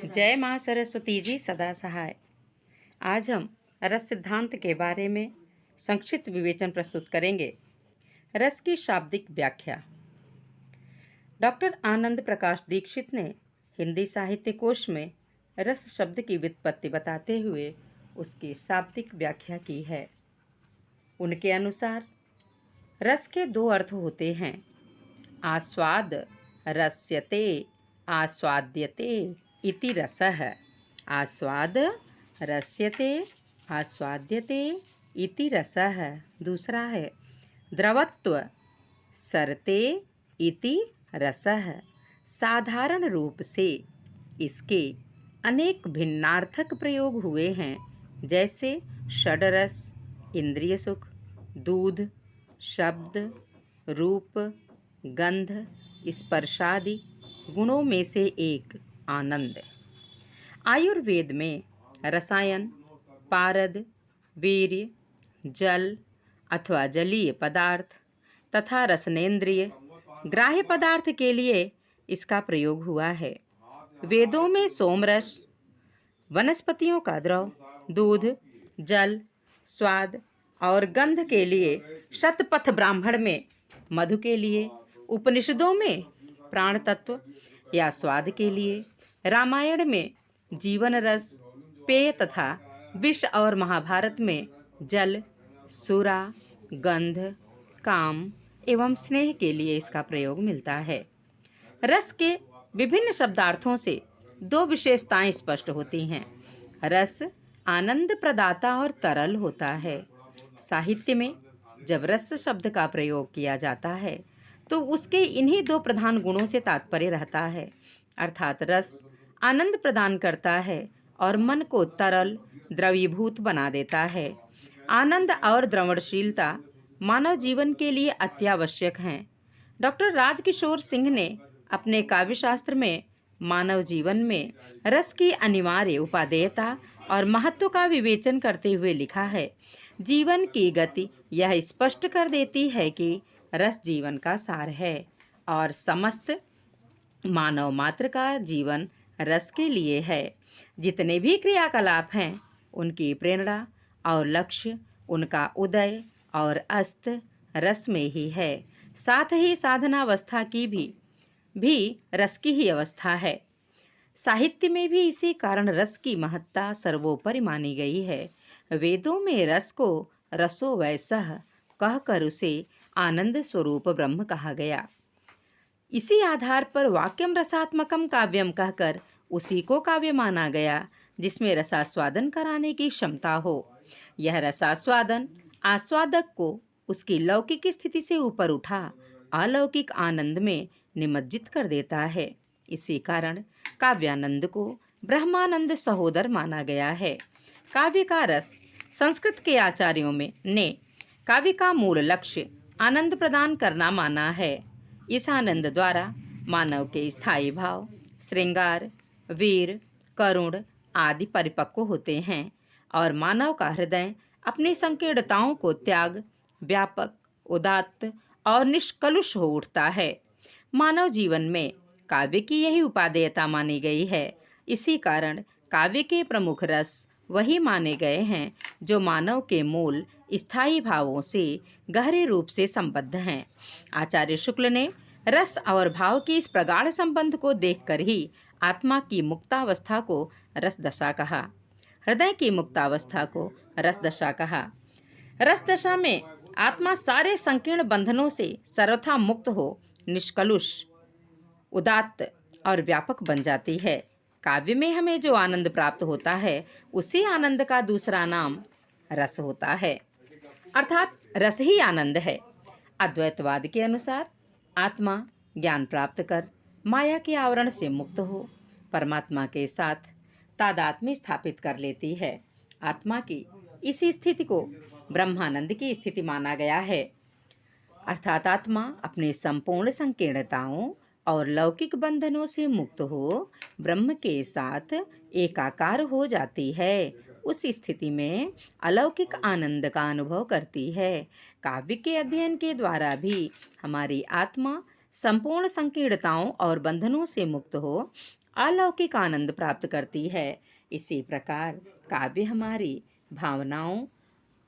जय माँ सरस्वती जी सदा सहाय। आज हम रस सिद्धांत के बारे में संक्षिप्त विवेचन प्रस्तुत करेंगे। रस की शाब्दिक व्याख्या। डॉक्टर आनंद प्रकाश दीक्षित ने हिंदी साहित्य कोश में रस शब्द की व्युत्पत्ति बताते हुए उसकी शाब्दिक व्याख्या की है। उनके अनुसार रस के दो अर्थ होते हैं, आस्वाद रस्यते आस्वाद्यते इति रसः। आस्वाद रस्यते आस्वाद्यते इति रसः। दूसरा है द्रवत्व सरते इति रसः। साधारण रूप से इसके अनेक भिन्नार्थक प्रयोग हुए हैं, जैसे षडरस, इंद्रिय सुख, दूध, शब्द, रूप, गंध, स्पर्शादि गुणों में से एक आनंद। आयुर्वेद में रसायन, पारद, वीर्य, जल अथवा जलीय पदार्थ तथा रसनेन्द्रिय ग्राह्य पदार्थ के लिए इसका प्रयोग हुआ है। वेदों में सोमरस, वनस्पतियों का द्रव, दूध, जल, स्वाद और गंध के लिए, शतपथ ब्राह्मण में मधु के लिए, उपनिषदों में प्राण तत्व या स्वाद के लिए, रामायण में जीवन रस, पेय तथा विष और महाभारत में जल, सुरा, गंध, काम एवं स्नेह के लिए इसका प्रयोग मिलता है। रस के विभिन्न शब्दार्थों से दो विशेषताएं स्पष्ट होती हैं। रस आनंद प्रदाता और तरल होता है। साहित्य में जब रस शब्द का प्रयोग किया जाता है तो उसके इन्हीं दो प्रधान गुणों से तात्पर्य रहता है, अर्थात रस आनंद प्रदान करता है और मन को तरल द्रवीभूत बना देता है। आनंद और द्रवणशीलता मानव जीवन के लिए अत्यावश्यक हैं। डॉक्टर राजकिशोर सिंह ने अपने काव्यशास्त्र में मानव जीवन में रस की अनिवार्य उपादेयता और महत्व का विवेचन करते हुए लिखा है, जीवन की गति यह स्पष्ट कर देती है कि रस जीवन का सार है और समस्त मानव मात्र का जीवन रस के लिए है। जितने भी क्रियाकलाप हैं उनकी प्रेरणा और लक्ष्य, उनका उदय और अस्त रस में ही है। साथ ही साधनावस्था की भी रस की ही अवस्था है। साहित्य में भी इसी कारण रस की महत्ता सर्वोपरि मानी गई है। वेदों में रस को रसो वैसह कहकर उसे आनंद स्वरूप ब्रह्म कहा गया। इसी आधार पर वाक्यम रसात्मकम काव्यम कहकर उसी को काव्य माना गया जिसमें रसास्वादन कराने की क्षमता हो। यह रसास्वादन आस्वादक को उसकी लौकिक स्थिति से ऊपर उठा अलौकिक आनंद में निमज्जित कर देता है। इसी कारण काव्यानंद को ब्रह्मानंद सहोदर माना गया है। काव्य का रस संस्कृत के आचार्यों ने काव्य का मूल लक्ष्य आनंद प्रदान करना माना है। इस आनंद द्वारा मानव के स्थायी भाव, श्रृंगार, वीर, करुण आदि परिपक्व होते हैं और मानव का हृदय अपनी संकीर्णताओं को त्याग व्यापक, उदात्त और निष्कलुष हो उठता है। मानव जीवन में काव्य की यही उपादेयता मानी गई है। इसी कारण काव्य के प्रमुख रस वही माने गए हैं जो मानव के मूल स्थायी भावों से गहरे रूप से संबद्ध हैं। आचार्य शुक्ल ने रस और भाव के इस प्रगाढ़ संबंध को देखकर ही आत्मा की मुक्तावस्था को रस दशा कहा, हृदय की मुक्तावस्था को रस दशा कहा। रस दशा में आत्मा सारे संकीर्ण बंधनों से सर्वथा मुक्त हो निष्कलुष, उदात्त और व्यापक बन जाती है। काव्य में हमें जो आनंद प्राप्त होता है उसी आनंद का दूसरा नाम रस होता है, अर्थात रस ही आनंद है। अद्वैतवाद के अनुसार आत्मा ज्ञान प्राप्त कर माया के आवरण से मुक्त हो परमात्मा के साथ तादात्म्य स्थापित कर लेती है। आत्मा की इसी स्थिति को ब्रह्मानंद की स्थिति माना गया है, अर्थात आत्मा अपने संपूर्ण संकीर्णताओं और लौकिक बंधनों से मुक्त हो ब्रह्म के साथ एकाकार हो जाती है। उस स्थिति में अलौकिक आनंद का अनुभव करती है। काव्य के अध्ययन के द्वारा भी हमारी आत्मा संपूर्ण संकीर्णताओं और बंधनों से मुक्त हो अलौकिक आनंद प्राप्त करती है। इसी प्रकार काव्य हमारी भावनाओं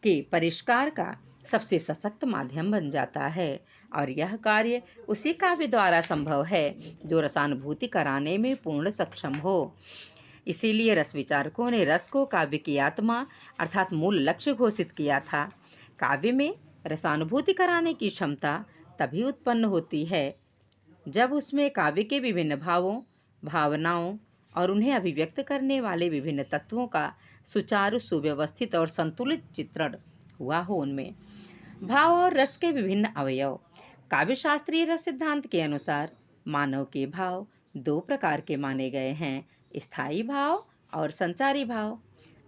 के परिष्कार का सबसे सशक्त माध्यम बन जाता है और यह कार्य उसी काव्य द्वारा संभव है जो रसानुभूति कराने में पूर्ण सक्षम हो। इसीलिए रस विचारकों ने रस को काव्य की आत्मा अर्थात मूल लक्ष्य घोषित किया था। काव्य में रसानुभूति कराने की क्षमता तभी उत्पन्न होती है जब उसमें काव्य के विभिन्न भावों, भावनाओं और उन्हें अभिव्यक्त करने वाले विभिन्न तत्वों का सुचारू, सुव्यवस्थित और संतुलित चित्रण हुआ हो। उनमें भाव और रस के विभिन्न अवयव। काव्यशास्त्रीय रस सिद्धांत के अनुसार मानव के भाव दो प्रकार के माने गए हैं, स्थायी भाव और संचारी भाव।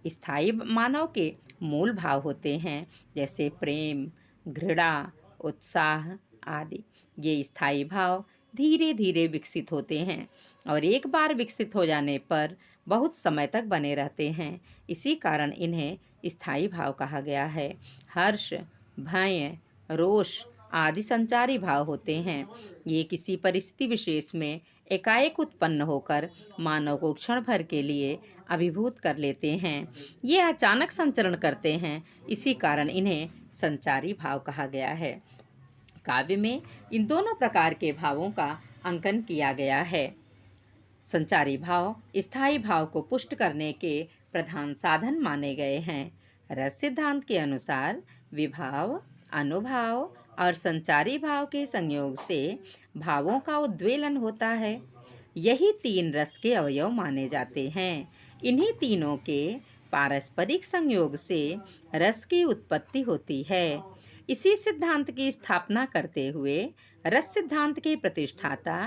स्थायी मानव के मूल भाव होते हैं जैसे प्रेम, घृणा, उत्साह आदि। ये स्थायी भाव धीरे धीरे विकसित होते हैं और एक बार विकसित हो जाने पर बहुत समय तक बने रहते हैं। इसी कारण इन्हें स्थायी भाव कहा गया है। हर्ष, भय, रोष आदि संचारी भाव होते हैं। ये किसी परिस्थिति विशेष में एकाएक उत्पन्न होकर मानव को क्षण भर के लिए अभिभूत कर लेते हैं। ये अचानक संचरण करते हैं, इसी कारण इन्हें संचारी भाव कहा गया है। काव्य में इन दोनों प्रकार के भावों का अंकन किया गया है। संचारी भाव स्थायी भाव को पुष्ट करने के प्रधान साधन माने गए हैं। रस सिद्धांत के अनुसार विभाव, अनुभाव और संचारी भाव के संयोग से भावों का उद्वेलन होता है। यही तीन रस के अवयव माने जाते हैं। इन्हीं तीनों के पारस्परिक संयोग से रस की उत्पत्ति होती है। इसी सिद्धांत की स्थापना करते हुए रस सिद्धांत के प्रतिष्ठाता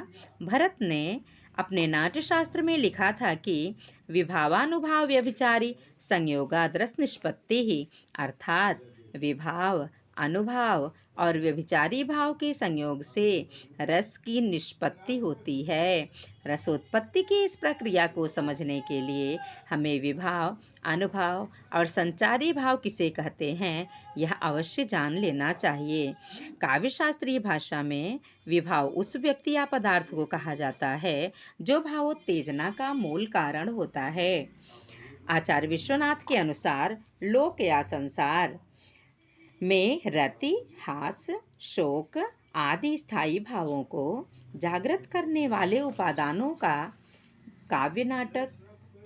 भरत ने अपने नाट्यशास्त्र में लिखा था कि विभावानुभाव व्यभिचारी संयोगाद रस निष्पत्ति ही, अर्थात विभाव, अनुभाव और व्यभिचारी भाव के संयोग से रस की निष्पत्ति होती है। रसोत्पत्ति की इस प्रक्रिया को समझने के लिए हमें विभाव, अनुभाव और संचारी भाव किसे कहते हैं यह अवश्य जान लेना चाहिए। काव्यशास्त्रीय भाषा में विभाव उस व्यक्ति या पदार्थ को कहा जाता है जो भावोत्तेजना का मूल कारण होता है। आचार्य विश्वनाथ के अनुसार लोक या संसार में रति, हास, शोक आदि स्थायी भावों को जागृत करने वाले उपादानों का काव्य नाटक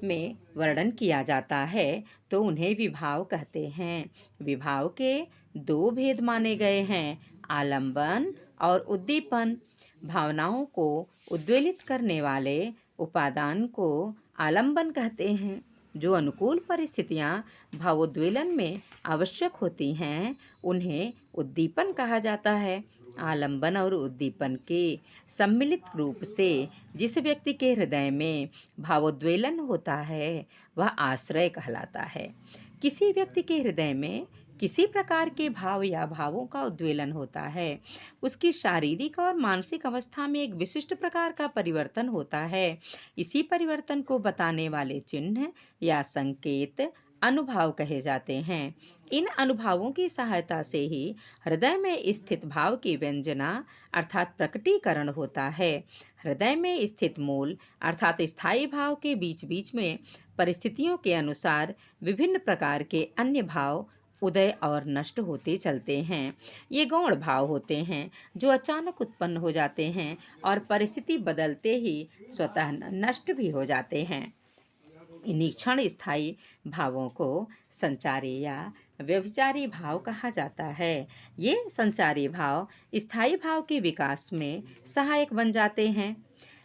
में वर्णन किया जाता है तो उन्हें विभाव कहते हैं। विभाव के दो भेद माने गए हैं, आलंबन और उद्दीपन। भावनाओं को उद्वेलित करने वाले उपादान को आलंबन कहते हैं। जो अनुकूल परिस्थितियां भावोद्वेलन में आवश्यक होती हैं उन्हें उद्दीपन कहा जाता है। आलंबन और उद्दीपन के सम्मिलित रूप से जिस व्यक्ति के हृदय में भावोद्वेलन होता है वह आश्रय कहलाता है। किसी व्यक्ति के हृदय में किसी प्रकार के भाव या भावों का उद्वेलन होता है, उसकी शारीरिक और मानसिक अवस्था में एक विशिष्ट प्रकार का परिवर्तन होता है। इसी परिवर्तन को बताने वाले चिन्ह या संकेत अनुभाव कहे जाते हैं। इन अनुभावों की सहायता से ही हृदय में स्थित भाव की व्यंजना अर्थात प्रकटीकरण होता है। हृदय में स्थित मूल अर्थात स्थायी भाव के बीच बीच में परिस्थितियों के अनुसार विभिन्न प्रकार के अन्य भाव उदय और नष्ट होते चलते हैं। ये गौण भाव होते हैं जो अचानक उत्पन्न हो जाते हैं और परिस्थिति बदलते ही स्वतः नष्ट भी हो जाते हैं। इन्हीं क्षण स्थायी भावों को संचारी या व्यभिचारी भाव कहा जाता है। ये संचारी भाव स्थायी भाव के विकास में सहायक बन जाते हैं।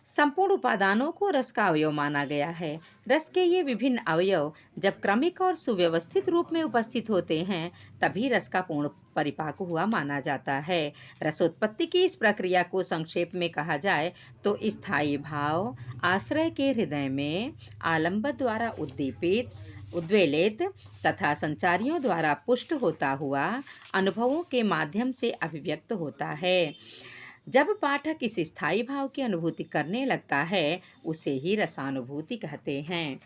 संपूर्ण उपादानों को रस का अवयव माना गया है। रस के ये विभिन्न अवयव जब क्रमिक और सुव्यवस्थित रूप में उपस्थित होते हैं तभी रस का पूर्ण परिपाक हुआ माना जाता है। रसोत्पत्ति की इस प्रक्रिया को संक्षेप में कहा जाए तो स्थायी भाव आश्रय के हृदय में आलंबन द्वारा उद्दीपित, उद्वेलित तथा संचारियों द्वारा पुष्ट होता हुआ अनुभवों के माध्यम से अभिव्यक्त होता है। जब पाठक इस स्थायी भाव की अनुभूति करने लगता है उसे ही रसानुभूति कहते हैं।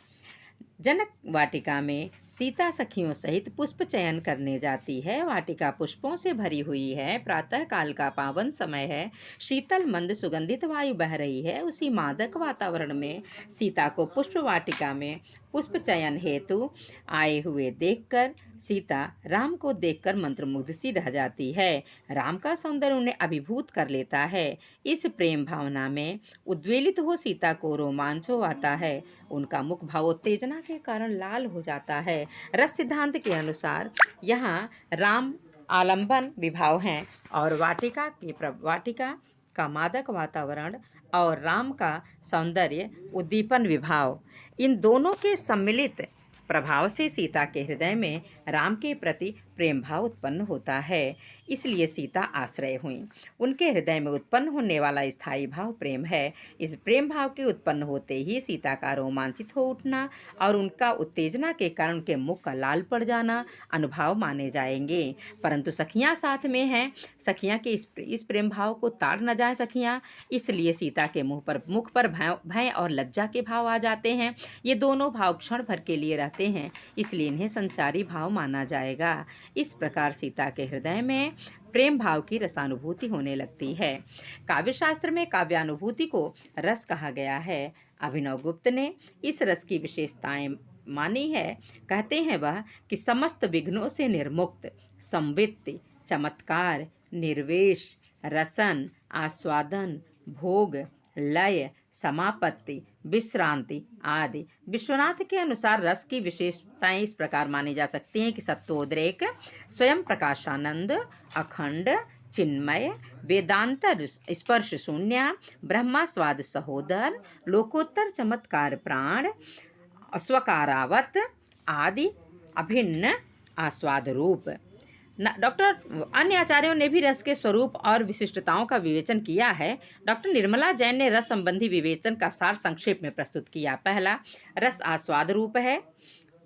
जनक वाटिका में सीता सखियों सहित पुष्प चयन करने जाती है। वाटिका पुष्पों से भरी हुई है। प्रातः काल का पावन समय है। शीतल मंद सुगंधित वायु बह रही है। उसी मादक वातावरण में सीता को पुष्प वाटिका में पुष्प चयन हेतु आए हुए देखकर सीता राम को देखकर मंत्रमुग्ध सी रह जाती है। राम का सौंदर्य उन्हें अभिभूत कर लेता है। इस प्रेम भावना में उद्वेलित हो सीता को रोमांच हो आता है। उनका मुख भावोत्तेजना के कारण लाल हो जाता है। रस सिद्धांत के अनुसार यहाँ राम आलंबन विभाव हैं और वाटिका का मादक वातावरण और राम का सौंदर्य उद्दीपन विभाव, इन दोनों के सम्मिलित प्रभाव से सीता के हृदय में राम के प्रति प्रेम भाव उत्पन्न होता है। इसलिए सीता आश्रय हुई। उनके हृदय में उत्पन्न होने वाला स्थायी भाव प्रेम है। इस प्रेम भाव के उत्पन्न होते ही सीता का रोमांचित हो उठना और उनका उत्तेजना के कारण उनके मुख का लाल पड़ जाना अनुभव माने जाएंगे। परंतु सखियां साथ में हैं। सखियां के इस प्रेम भाव को ताड़ न जाए सखियां, इसलिए सीता के मुख पर भय और लज्जा के भाव आ जाते हैं। ये दोनों भाव क्षण भर के लिए रहते हैं, इसलिए इन्हें संचारी भाव माना जाएगा। इस प्रकार सीता के हृदय में प्रेम भाव की रसानुभूति होने लगती है। काव्यशास्त्र में काव्यानुभूति को रस कहा गया है। अभिनव गुप्त ने इस रस की विशेषताएं मानी है। कहते हैं वह कि समस्त विघ्नों से निर्मुक्त, संवित्ति, चमत्कार, निर्वेश, रसन, आस्वादन, भोग, लय, समापत्ति, विश्रांति आदि। विश्वनाथ के अनुसार रस की विशेषताएं इस प्रकार मानी जा सकती हैं कि सत्वोद्रेक, स्वयं प्रकाशानंद, अखंड, चिन्मय, वेदांतर स्पर्श शून्य, ब्रह्मास्वाद सहोदर, लोकोत्तर चमत्कार प्राण, स्वकारावत आदि अभिन्न आस्वाद रूप। अन्य आचार्यों ने भी रस के स्वरूप और विशिष्टताओं का विवेचन किया है। डॉक्टर निर्मला जैन ने रस संबंधी विवेचन का सार संक्षेप में प्रस्तुत किया। पहला, रस आस्वाद रूप है,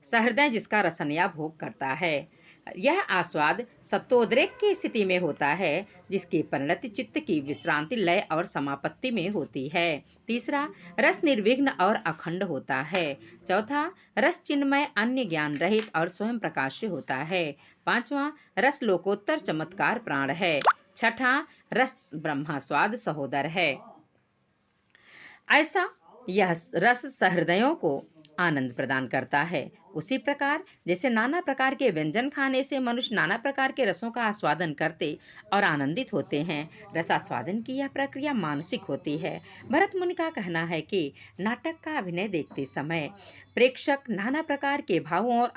सहृदय जिसका रसन या भोग करता है। यह आस्वाद सत्वोद्रेक की स्थिति में होता है, जिसकी परिणति चित्त की विश्रांति, लय और समापत्ति में होती है। तीसरा, रस निर्विघ्न और अखंड होता है। चौथा, रस चिन्मय, अन्य ज्ञान रहित और स्वयं प्रकाश्य होता है। पांचवा, रस लोकोत्तर चमत्कार प्राण है। छठा, रस ब्रह्मास्वाद सहोदर है। ऐसा यह रस सहृदयों को आनंद प्रदान करता है। उसी प्रकार जैसे नाना प्रकार के व्यंजन खाने से मनुष्य नाना प्रकार के रसों का आस्वादन करते और आनंदित होते हैं, रसास्वादन की यह प्रक्रिया मानसिक होती है। भरत मुनि का कहना है कि नाटक का अभिनय देखते समय प्रेक्षक नाना प्रकार के भावों और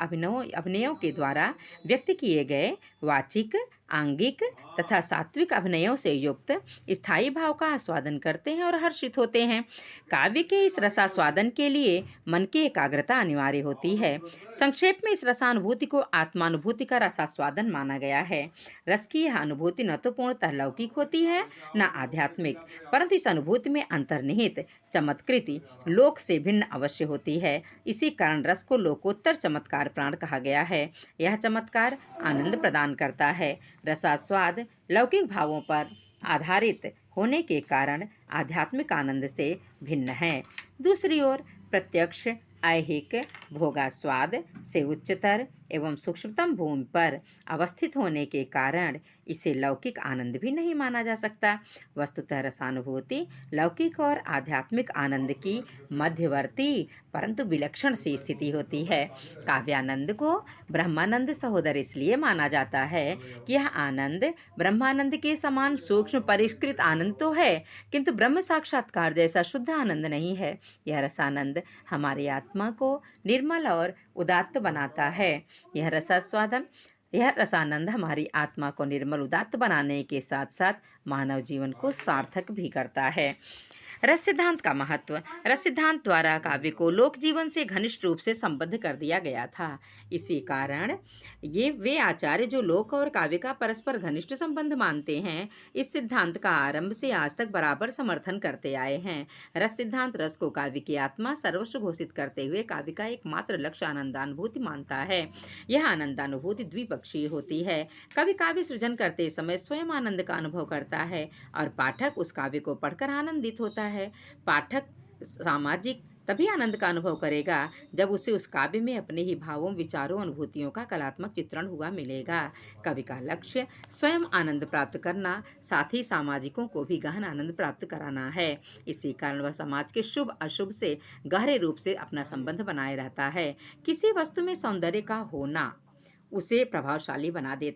अभिनयों के द्वारा व्यक्त किए गए वाचिक, आंगिक तथा सात्विक अभिनयों से युक्त स्थायी भाव का आस्वादन करते हैं और हर्षित होते हैं। काव्य के इस रसास्वादन के लिए मन की एकाग्रता अनिवार्य होती है। संक्षेप में इस रसानुभूति को आत्मानुभूति का रसास्वादन माना गया है। रस की यह अनुभूति न तो पूर्णतः लौकिक होती है न आध्यात्मिक, परंतु इस अनुभूति में अंतर्निहित चमत्कृति लोक से भिन्न अवश्य होती है। इसी कारण रस को लोकोत्तर चमत्कार प्राण कहा गया है। यह चमत्कार आनंद प्रदान करता है। रसास्वाद लौकिक भावों पर आधारित होने के कारण आध्यात्मिक आनंद से भिन्न है। दूसरी ओर प्रत्यक्ष ऐहिक भोगास्वाद से उच्चतर एवं सूक्ष्मतम भूमि पर अवस्थित होने के कारण इसे लौकिक आनंद भी नहीं माना जा सकता। वस्तुतः रसानुभूति लौकिक और आध्यात्मिक आनंद की मध्यवर्ती परंतु विलक्षण सी स्थिति होती है। काव्यानंद को ब्रह्मानंद सहोदर इसलिए माना जाता है कि यह आनंद ब्रह्मानंद के समान सूक्ष्म परिष्कृत आनंद तो है, किंतु ब्रह्म साक्षात्कार जैसा शुद्ध आनंद नहीं है। यह रसानंद हमारी आत्मा को निर्मल और उदात्त बनाता है। यह रसानंद हमारी आत्मा को निर्मल उदात्त बनाने के साथ साथ मानव जीवन को सार्थक भी करता है। रस सिद्धांत का महत्व। रस सिद्धांत द्वारा काव्य को लोक जीवन से घनिष्ठ रूप से संबद्ध कर दिया गया था। इसी कारण वे आचार्य जो लोक और काव्य का परस्पर घनिष्ठ संबंध मानते हैं, इस सिद्धांत का आरंभ से आज तक बराबर समर्थन करते आए हैं। रस सिद्धांत रस को काव्य की आत्मा सर्वस्व घोषित करते हुए काव्य का एकमात्र लक्ष्य आनंदानुभूति मानता है। यह आनंदानुभूति द्विपक्षीय होती है। कवि काव्य सृजन करते समय स्वयं आनंद का अनुभव करता है और पाठक उस काव्य को पढ़कर आनंदित होता है। पाठक सामाजिक, तभी आनंद का अनुभव करेगा जब उसे उस काव्य में अपने ही भावों, विचारों, अनुभूतियों का कलात्मक चित्रण हुआ मिलेगा। कवि का लक्ष्य स्वयं आनंद प्राप्त करना, साथ ही सामाजिकों को भी गहन आनंद प्राप्त कराना है। इसी कारण वह समाज के शुभ अशुभ से गहरे रूप से अपना संबंध बनाए रहता है। किसी वस्तु में सौंदर्य का होना उसे प्रभावशाली बना देता